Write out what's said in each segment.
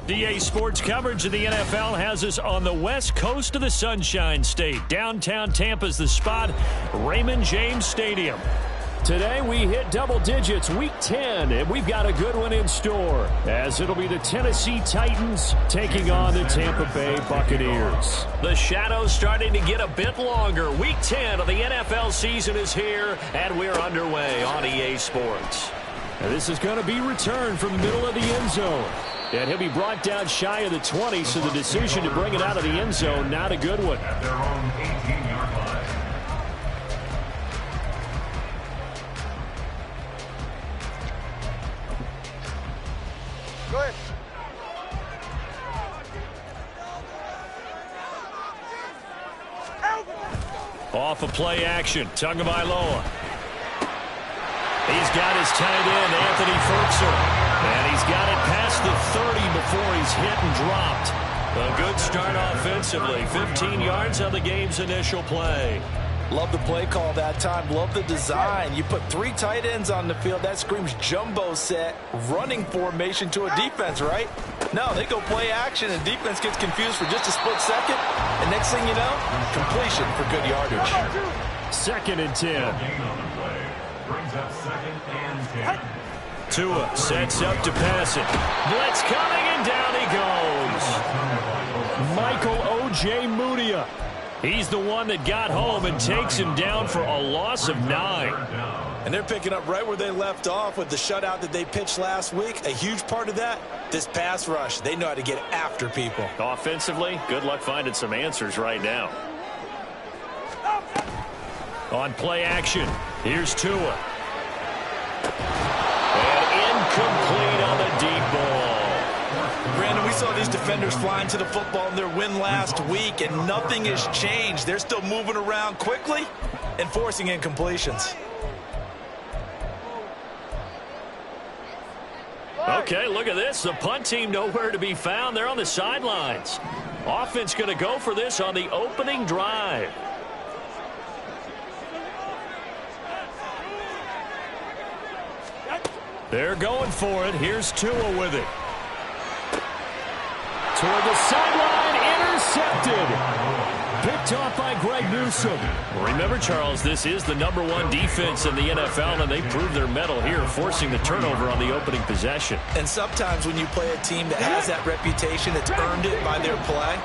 DA Sports coverage of the NFL has us on the west coast of the Sunshine State. Downtown Tampa's the spot, Raymond James Stadium. Today we hit double digits, week 10, and we've got a good one in store, as it'll be the Tennessee Titans taking on the Tampa Bay Buccaneers. The shadow's starting to get a bit longer. Week 10 of the NFL season is here, and we're underway on EA Sports. Now this is going to be returned from the middle of the end zone. And he'll be brought down shy of the 20, so the decision to bring it out of the end zone, not a good one. At their own 18-yard line. Go ahead. Off of play action, Tagovailoa. He's got his tight end, Anthony Ferguson. And he's got it past the 30 before he's hit and dropped. A good start offensively. 15 yards on the game's initial play. Love the play call that time. Love the design. You put 3 tight ends on the field. That screams jumbo set, running formation to a defense, right? No, they go play action, and defense gets confused for just a split second. And next thing you know, completion for good yardage. 2nd and 10. Brings up 2nd and 10. Tua sets up to pass it. Blitz coming, and down he goes. Michael O.J. Mudia. He's the one that got home and takes him down for a loss of 9. And they're picking up right where they left off with the shutout that they pitched last week. A huge part of that, this pass rush. They know how to get after people. Offensively, good luck finding some answers right now. On play action, here's Tua. Complete on the deep ball. Brandon, we saw these defenders flying to the football in their win last week, and nothing has changed. They're still moving around quickly and forcing incompletions. Okay, look at this. The punt team nowhere to be found. They're on the sidelines. Offense going to go for this on the opening drive. They're going for it. Here's Tua with it. Toward the sideline, intercepted. Picked off by Greg Newsome. Remember, Charles, this is the #1 defense in the NFL, and they proved their mettle here, forcing the turnover on the opening possession. And sometimes when you play a team that has that reputation, that's earned it by their play,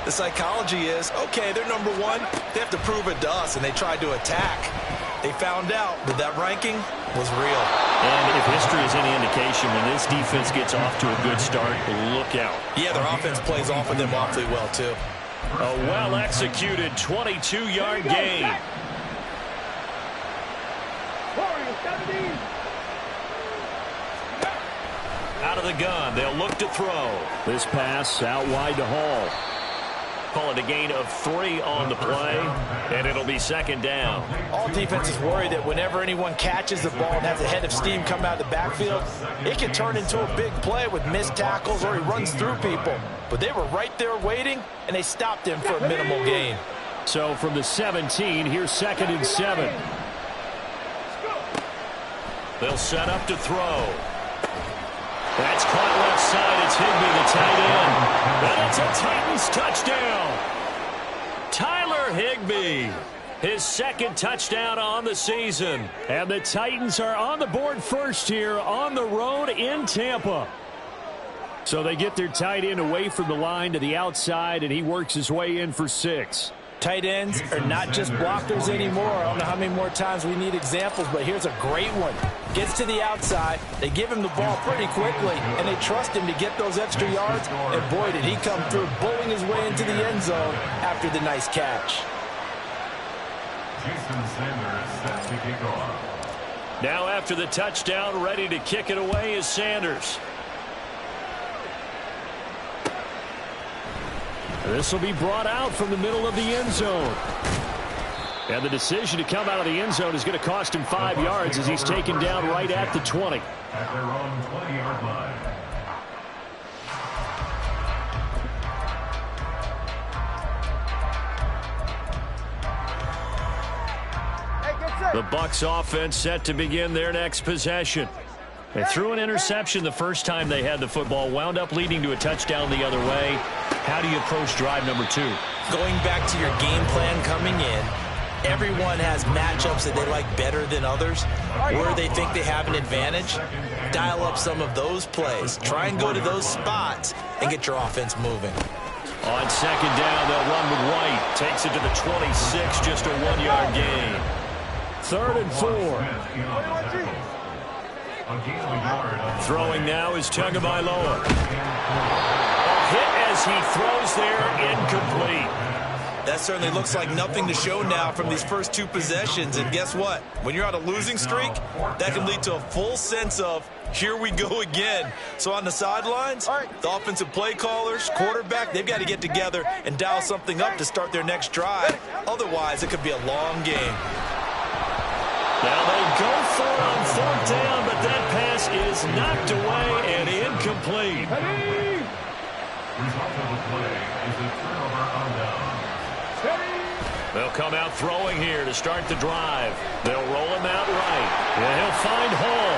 the psychology is, okay, they're #1. They have to prove it to us, and they tried to attack. They found out that that ranking was real. And if history is any indication, when this defense gets off to a good start, look out. Yeah, their offense plays off of them awfully well, too. A well-executed 22-yard gain. Out of the gun, they'll look to throw. This pass out wide to Hall. Call it a gain of 3 on the play, and it'll be 2nd down. All defenses worry that whenever anyone catches the ball and has a head of steam come out of the backfield, it can turn into a big play with missed tackles or he runs through people. But they were right there waiting, and they stopped him for a minimal gain. So from the 17, here's 2nd and 7. They'll set up to throw. That's caught left side. It's Higbee, the tight end. And it's a Titans touchdown. Tyler Higbee, his 2nd touchdown on the season. And the Titans are on the board first here on the road in Tampa. So they get their tight end away from the line to the outside, and he works his way in for 6. Tight ends are not just blockers anymore. I don't know how many more times we need examples, but here's a great one. Gets to the outside, they give him the ball pretty quickly, and they trust him to get those extra yards, and boy, did he come through, bowling his way into the end zone after the nice catch. Jason Sanders set to kick off. Now after the touchdown, ready to kick it away is Sanders. This will be brought out from the middle of the end zone. And the decision to come out of the end zone is going to cost him 5 yards as he's taken down right at the 20. At their own 20-yard line. The Bucs offense set to begin their next possession. They threw an interception the first time they had the football, wound up leading to a touchdown the other way. How do you approach drive number 2? Going back to your game plan coming in, everyone has matchups that they like better than others, where they think they have an advantage. Dial up some of those plays. Try and go to those spots and get your offense moving. On second down, they'll run with White. Takes it to the 26, just a 1-yard gain. 3rd and 4. Throwing now is Tagovailoa. A hit as he throws there, incomplete. That certainly looks like nothing to show now from these first 2 possessions. And guess what? When you're on a losing streak, that can lead to a full sense of, here we go again. So on the sidelines, the offensive play callers, quarterback, they've got to get together and dial something up to start their next drive. Otherwise, it could be a long game. Now they go for it on 4th down, but that pass is knocked away and incomplete. Result of the play is a turnover on down. They'll come out throwing here to start the drive. They'll roll him out right. And he'll find Hall.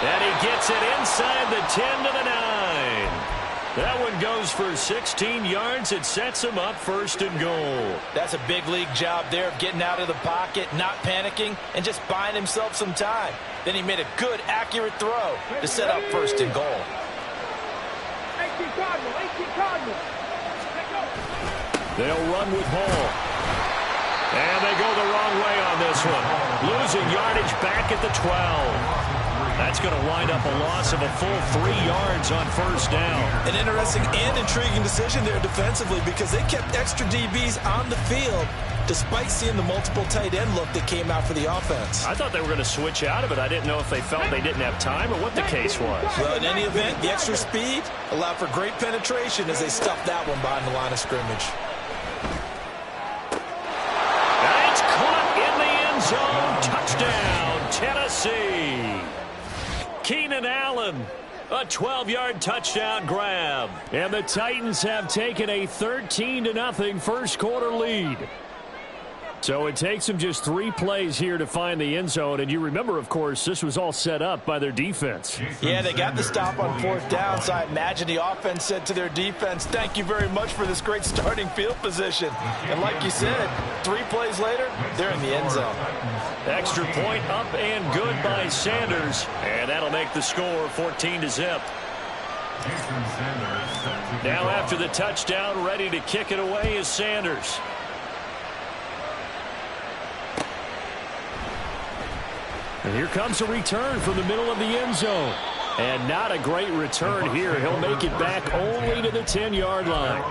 And he gets it inside the 10 to the 9. That one goes for 16 yards. It sets him up 1st and goal. That's a big league job there of getting out of the pocket, not panicking, and just buying himself some time. Then he made a good, accurate throw to set up 1st and goal. 18 Cardinal. They'll run with Hall. And they go the wrong way on this one. Losing yardage back at the 12. That's going to wind up a loss of a full 3 yards on 1st down. An interesting and intriguing decision there defensively, because they kept extra DBs on the field despite seeing the multiple tight end look that came out for the offense. I thought they were going to switch out of it. I didn't know if they felt they didn't have time or what the case was. Well, in any event, the extra speed allowed for great penetration as they stuffed that one behind the line of scrimmage. It's caught in the end zone. Touchdown, Tennessee. Keenan Allen, a 12-yard touchdown grab. And the Titans have taken a 13-0 first quarter lead. So it takes them just 3 plays here to find the end zone. And you remember, of course, this was all set up by their defense. Yeah, they got the stop on 4th down, so I imagine the offense said to their defense, thank you very much for this great starting field position. And like you said, 3 plays later, they're in the end zone. Extra point up and good by Sanders. And that'll make the score 14-0. Now after the touchdown, ready to kick it away is Sanders. And here comes a return from the middle of the end zone. And not a great return here. He'll make it back only to the 10-yard line.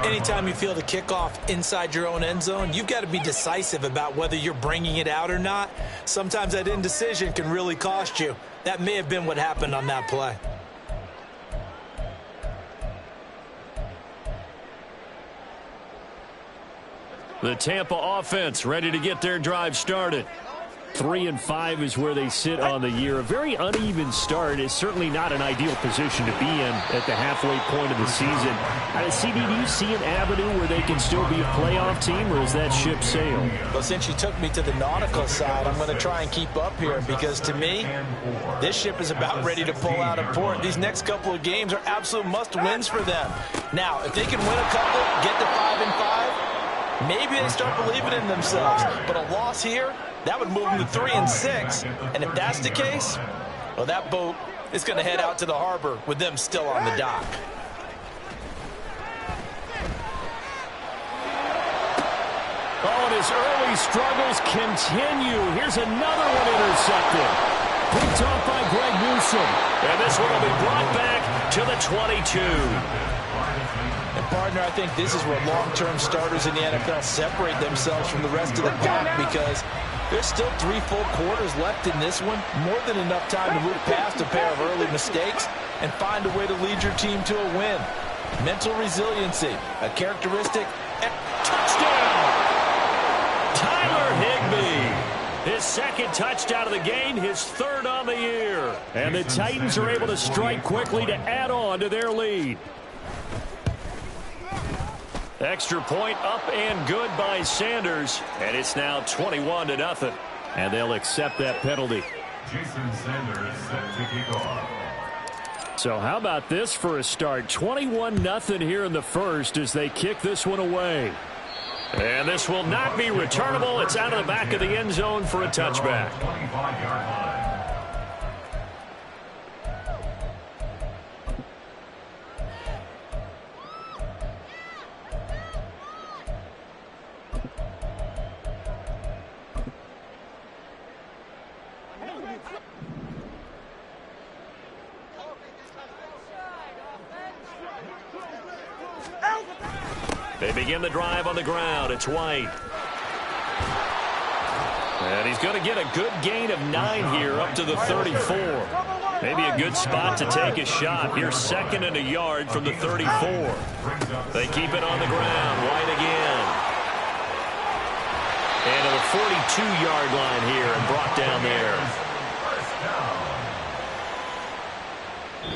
Anytime you feel the kickoff inside your own end zone, you've got to be decisive about whether you're bringing it out or not. Sometimes that indecision can really cost you. That may have been what happened on that play. The Tampa offense ready to get their drive started. 3-5 is where they sit on the year. A very uneven start is certainly not an ideal position to be in at the halfway point of the season. CD, do you see an avenue where they can still be a playoff team, or is that ship sailed? Well, since you took me to the nautical side, I'm going to try and keep up here, because to me, this ship is about ready to pull out of port. These next couple of games are absolute must-wins for them. Now, if they can win a couple, get to 5-5, maybe they start believing in themselves. But a loss here, that would move them to 3-6. And if that's the case, well, that boat is going to head out to the harbor with them still on the dock. Oh, and his early struggles continue. Here's another one intercepted. Picked off by Greg Newsome. And this one will be brought back to the 22. And, partner, I think this is where long-term starters in the NFL separate themselves from the rest of the pack, because there's still 3 full quarters left in this one. More than enough time to move past a pair of early mistakes and find a way to lead your team to a win. Mental resiliency, a characteristic. Touchdown! Tyler Higbee. His second touchdown of the game, his 3rd on the year. And the Titans are able to strike quickly to add on to their lead. Extra point up and good by Sanders. And it's now 21-0. And they'll accept that penalty. Jason Sanders set to kick off. So how about this for a start? 21-0 here in the first as they kick this one away. And this will not be returnable. It's out of the back of the end zone for a touchback. 25-yard line. They begin the drive on the ground. It's White. And he's going to get a good gain of 9 here up to the 34. Maybe a good spot to take a shot. Here's 2nd and a yard from the 34. They keep it on the ground. White again. And to the 42-yard line here and brought down there.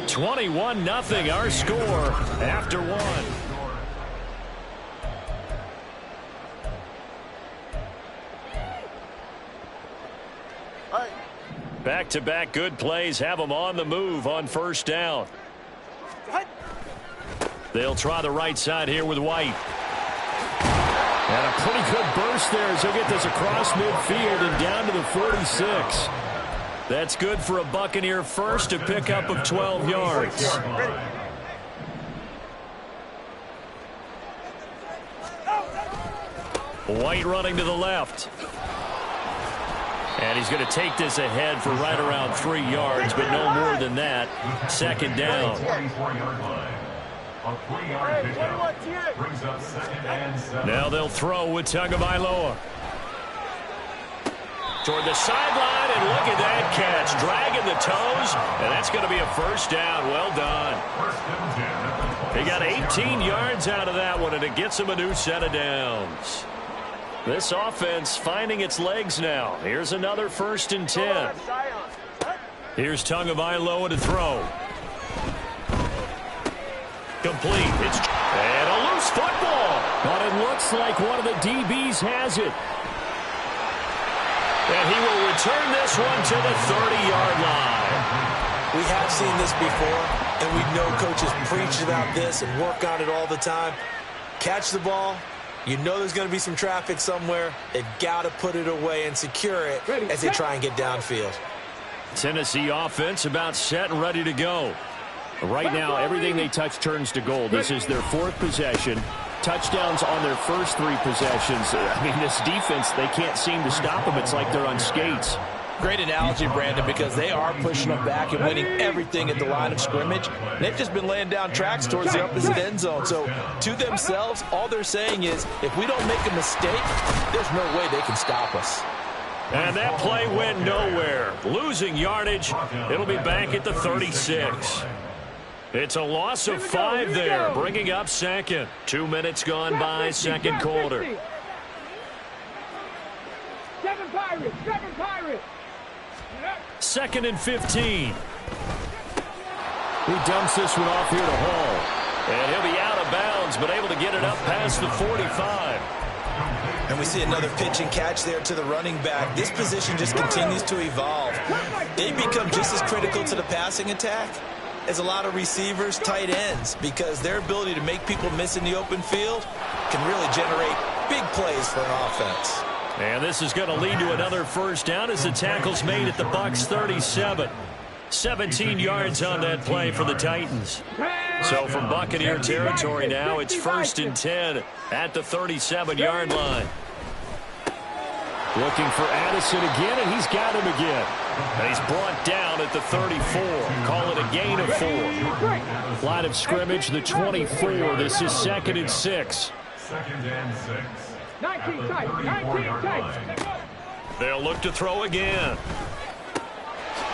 21-0 our score after one. Back-to-back good plays have them on the move on first down. They'll try the right side here with White. And a pretty good burst there as he'll get this across midfield and down to the 46. That's good for a Buccaneer first, a pickup of 12 yards. White running to the left. And he's going to take this ahead for right around 3 yards, but no more than that. 2nd down. Now they'll throw with Tagovailoa. Toward the sideline, and look at that catch. Dragging the toes, and that's going to be a first down. Well done. He got 18 yards out of that one, and it gets him a new set of downs. This offense finding its legs now. Here's another 1st and 10. Here's Tagovailoa to throw. Complete. And a loose football. But it looks like one of the DBs has it. And he will return this one to the 30-yard line. We have seen this before, and we know coaches preach about this and work on it all the time. Catch the ball. You know there's going to be some traffic somewhere. They've got to put it away and secure it as they try and get downfield. Tennessee offense about set and ready to go. Right now, everything they touch turns to gold. This is their 4th possession. Touchdowns on their first 3 possessions. I mean, this defense, they can't seem to stop them. It's like they're on skates. Great analogy, Brandon, because they are pushing them back and winning everything at the line of scrimmage. They've just been laying down tracks towards the opposite end zone. So to themselves, all they're saying is, if we don't make a mistake, there's no way they can stop us. And that play went nowhere. Losing yardage. It'll be back at the 36. It's a loss of 5 there, bringing up 2nd. 2 minutes gone by, 2nd quarter. 7 Pirates, 7 Pirates. 2nd and 15. He dumps this one off here to Hall. And he'll be out of bounds, but able to get it up past the 45. And we see another pitch and catch there to the running back. This position just continues to evolve. They become just as critical to the passing attack as a lot of receivers, tight ends, because their ability to make people miss in the open field can really generate big plays for an offense. And this is going to lead to another first down as the tackle's made at the Bucs 37. 17 yards on that play for the Titans. So from Buccaneer territory now, it's 1st and 10 at the 37-yard line. Looking for Addison again, and he's got him again. And he's brought down at the 34. Call it a gain of 4. Line of scrimmage, the 24. This is 2nd and 6. 2nd and 6. 19 tight, 19 tight. They'll look to throw again.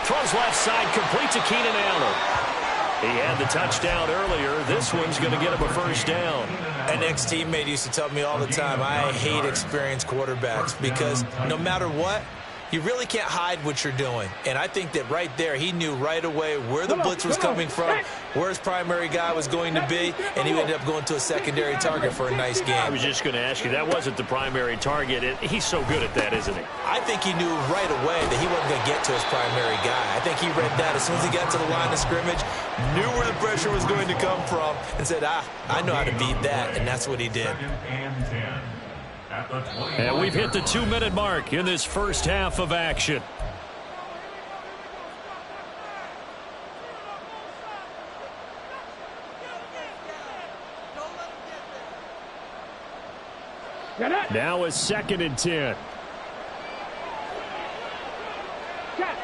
Throws left side, complete to Keenan Allen. He had the touchdown earlier. This one's going to get him a first down. An ex-teammate used to tell me all the time, I hate experienced quarterbacks because no matter what, you really can't hide what you're doing. And I think that right there, he knew right away where the blitz was coming from, where his primary guy was going to be, and he ended up going to a secondary target for a nice game. I was just going to ask you, that wasn't the primary target. He's so good at that, isn't he? I think he knew right away that he wasn't going to get to his primary guy. I think he read that as soon as he got to the line of scrimmage, knew where the pressure was going to come from, and said, I know how to beat that, and that's what he did. And we've hit the 2-minute mark in this first half of action. Now a 2nd and 10. Check.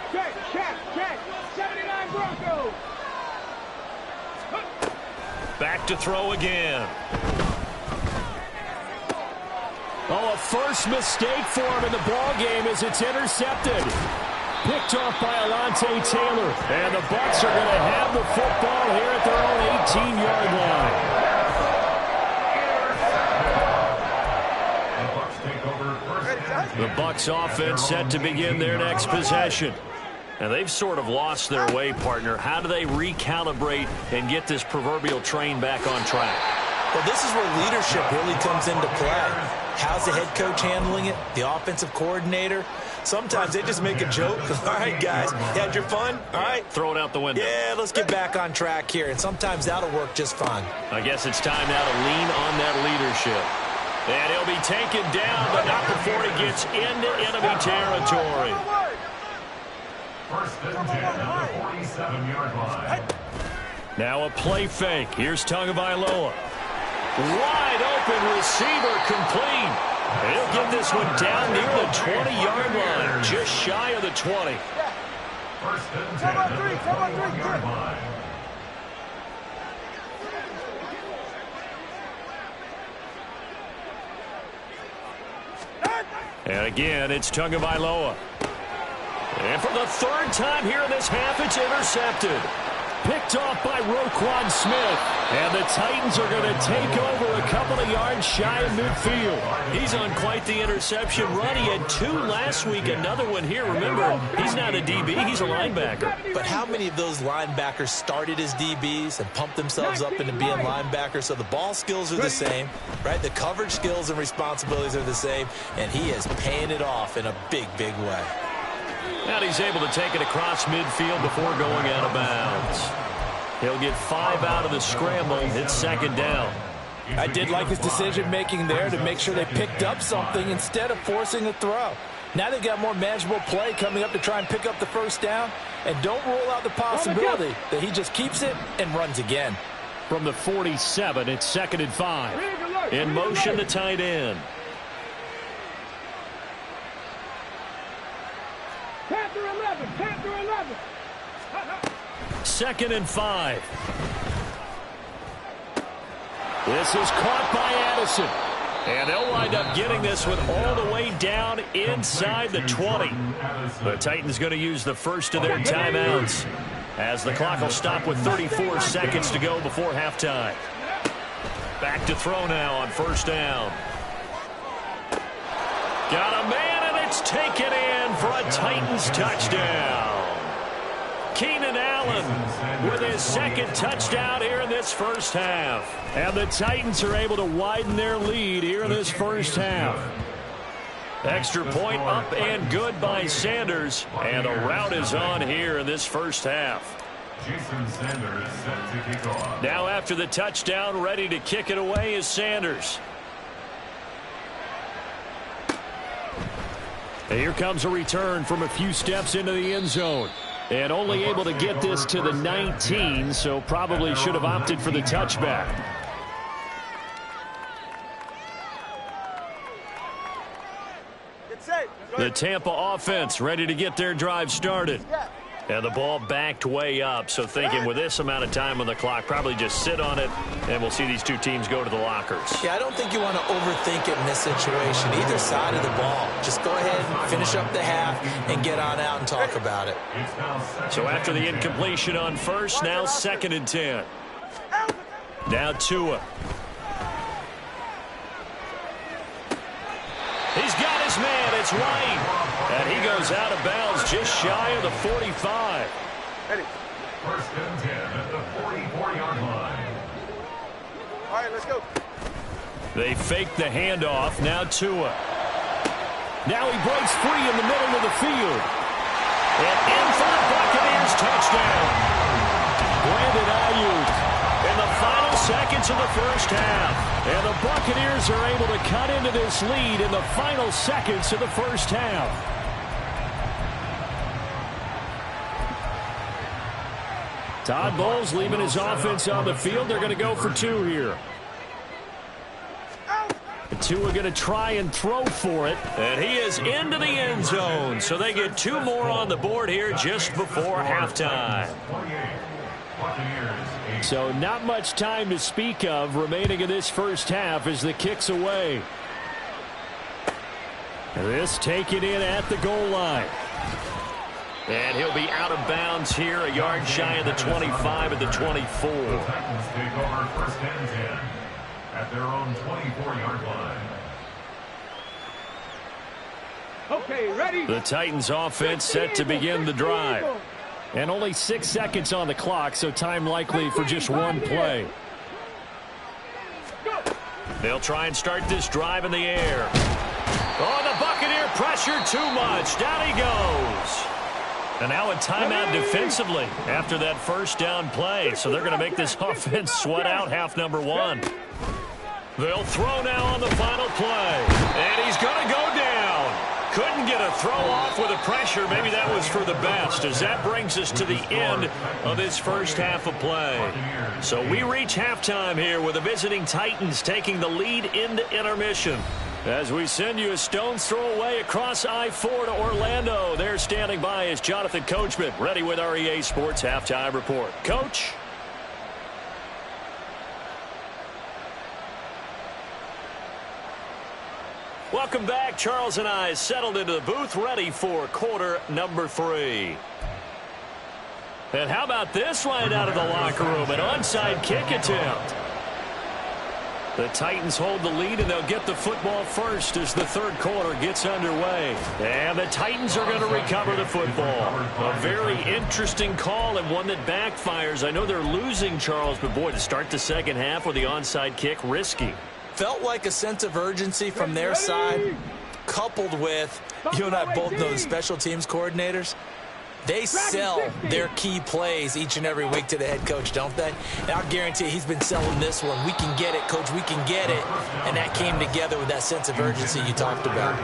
79 Broncos. Back to throw again. Oh, a first mistake for him in the ball game as it's intercepted. Picked off by Alontae Taylor. And the Bucs are going to have the football here at their own 18-yard line. The Bucs offense set to begin their next possession. And they've sort of lost their way, partner. How do they recalibrate and get this proverbial train back on track? Well, this is where leadership really comes into play. How's the head coach handling it? The offensive coordinator? Sometimes they just make a joke. All right, guys, you had your fun? All right. Throw it out the window. Yeah, let's get back on track here. And sometimes that'll work just fine. I guess it's time now to lean on that leadership. And he'll be taken down, but not before he gets into enemy territory. First and 10 on the 47-yard line. Now a play fake. Here's Tagovailoa. Wide open receiver complete. He'll get this one down near the 20-yard line, just shy of the 20. First and 10 on the 41-yard line. And again, it's Tagovailoa. And for the 3rd time here in this half, it's intercepted. Picked off by Roquan Smith. And the Titans are going to take over a couple of yards shy of midfield. He's on quite the interception run. He had 2 last week, another one here. Remember, he's not a DB, he's a linebacker. But how many of those linebackers started as DBs and pumped themselves up into being linebackers? So the ball skills are the same, right? The coverage skills and responsibilities are the same, and he is paying it off in a big, big way. And he's able to take it across midfield before going out of bounds. He'll get 5 out of the scramble. It's 2nd down. I did like his decision-making there to make sure they picked up something instead of forcing a throw. Now they've got more manageable play coming up to try and pick up the 1st down. And don't rule out the possibility that he just keeps it and runs again. From the 47, it's 2nd and 5. In motion, the tight end. Panther 11. 2nd and 5. This is caught by Addison. And they'll wind up getting this one all the way down inside the 20. The Titans going to use the first of their timeouts as the clock will stop with 34 seconds to go before halftime. Back to throw now on 1st down. Got a man, and it's taken in for a Titans touchdown. Keenan Allen with his 2nd touchdown here in this first half. And the Titans are able to widen their lead here in this first half. Extra point up and good by Sanders. And a rout is on here in this first half. Jason Sanders set to kick off. Now after the touchdown, ready to kick it away is Sanders. And here comes a return from a few steps into the end zone. And only able to get this to the 19, so probably should have opted for the touchback. The Tampa offense ready to get their drive started. And the ball backed way up, so thinking with this amount of time on the clock, probably just sit on it, and we'll see these 2 teams go to the lockers. Yeah, I don't think you want to overthink it in this situation. Either side of the ball. Just go ahead and finish up the half and get on out and talk about it. So after the incompletion on 1st, now 2nd and 10. Now Tua. He's got his man. It's White. And he goes out of bounds just shy of the 45. Ready. First and 10 at the 44-yard line. All right, let's go. They fake the handoff. Now Tua. Now he breaks free in the middle of the field. And in for the Buccaneers touchdown. Brandon Ayuk in the final seconds of the first half. And the Buccaneers are able to cut into this lead in the final seconds of the first half. Todd Bowles leaving his offense on the field. They're going to go for two here. Tua going to try and throw for it. And he is into the end zone. So they get two more on the board here just before halftime. So not much time to speak of remaining in this first half as the kick's away. This taken in at the goal line. And he'll be out of bounds here, a yard shy of the 25 at the 24. The Titans take over first and 10 at their own 24-yard line. Okay, ready? The Titans offense set to begin the drive. And only 6 seconds on the clock, so time likely for just one play. They'll try and start this drive in the air. Oh, the Buccaneer pressure too much. Down he goes. And now a timeout defensively after that first down play. So they're going to make this offense sweat out half number one. They'll throw now on the final play. And he's going to go down. Couldn't get a throw off with the pressure. Maybe that was for the best, as that brings us to the end of this first half of play. So we reach halftime here with the visiting Titans taking the lead into intermission. As we send you a stone's throw away across I-4 to Orlando. There standing by is Jonathan Coachman, ready with our EA Sports Halftime Report. Coach? Welcome back. Charles and I settled into the booth, ready for quarter number 3. And how about this right out of the locker room? An onside kick attempt. The Titans hold the lead, and they'll get the football first as the third quarter gets underway. And the Titans are going to recover the football. A very interesting call and one that backfires. I know they're losing, Charles, but boy, to start the second half with the onside kick, risky. Felt like a sense of urgency from their side, coupled with, you and I both know the special teams coordinators. They sell their key plays each and every week to the head coach, don't they? And I'll guarantee he's been selling this one. We can get it, coach, we can get it. And that came together with that sense of urgency you talked about.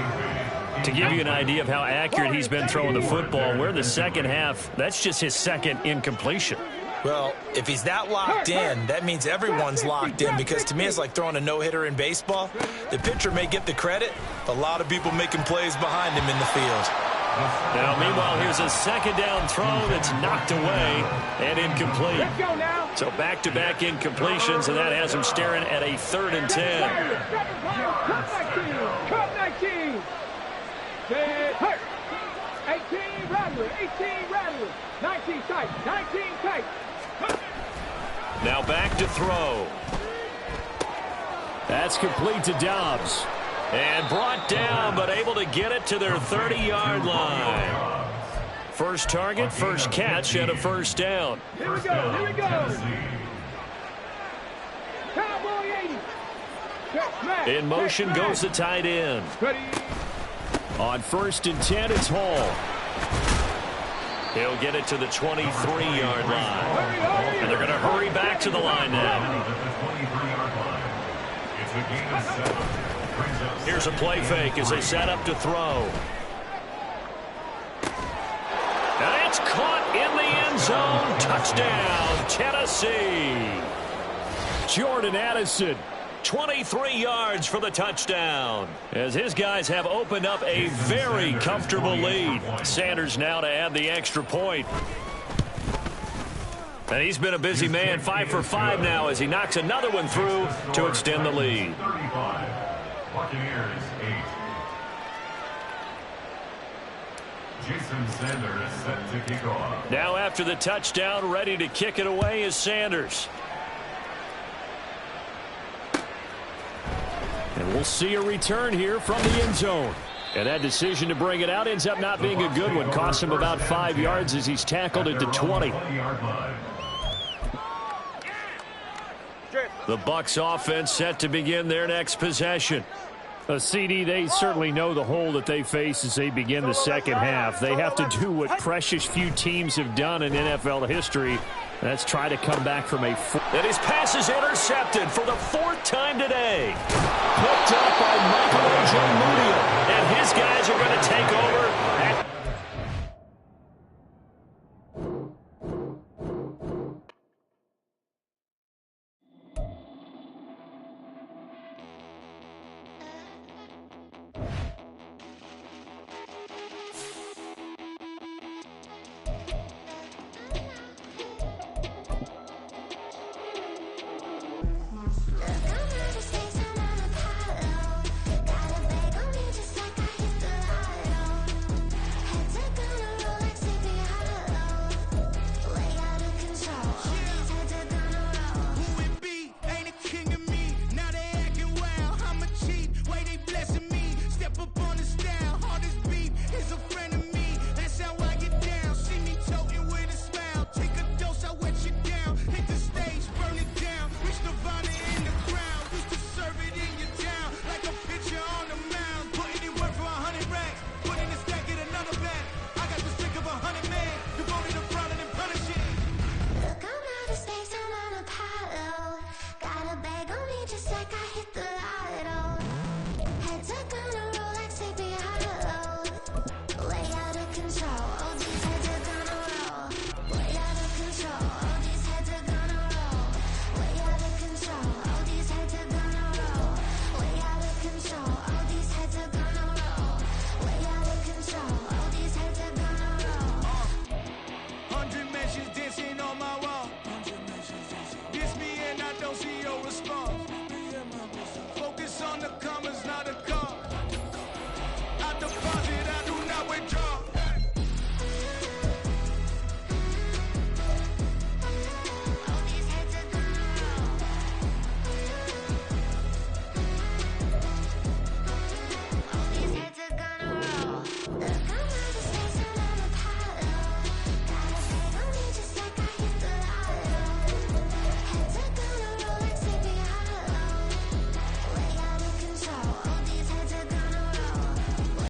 To give you an idea of how accurate he's been throwing the football, we're in the second half. That's just his second incompletion. Well, if he's that locked in, that means everyone's locked in, because to me it's like throwing a no-hitter in baseball. The pitcher may get the credit, but a lot of people making plays behind him in the field. Now, meanwhile, here's a second down throw that's knocked away and incomplete. Let's go now. So back-to-back incompletions, and that has him staring at a 3rd and 10. Cut 19. Dead hurt. 18 Rattler. 18 Rattler. 19 tight. 19 tight. Now back to throw. That's complete to Dobbs. And brought down, but able to get it to their 30-yard line. First target, first catch, and a first down. Here we go. Here we go. Cowboy 80. In motion goes the tight end. Ready. On 1st and 10, it's Hall. He'll get it to the 23-yard line. And they're going to hurry back to the line now. Here's a play fake as they set up to throw. And it's caught in the end zone. Touchdown, Tennessee. Jordan Addison, 23 yards for the touchdown, as his guys have opened up a very comfortable lead. Sanders now to add the extra point. And he's been a busy man, 5 for 5 now, as he knocks another one through to extend the lead. 35. Buccaneers 8. Jason Sanders set to kick off. Now after the touchdown, ready to kick it away is Sanders. And we'll see a return here from the end zone. And that decision to bring it out ends up not being a good one. Costs him about 5 yards as he's tackled at the 20. The Bucs offense set to begin their next possession. CD, they certainly know the hole that they face as they begin the second half. They have to do what precious few teams have done in NFL history. That's try to come back from a... And his pass is intercepted for the 4th time today. Picked up by Michael A.J. Mudia. And his guys are going to take over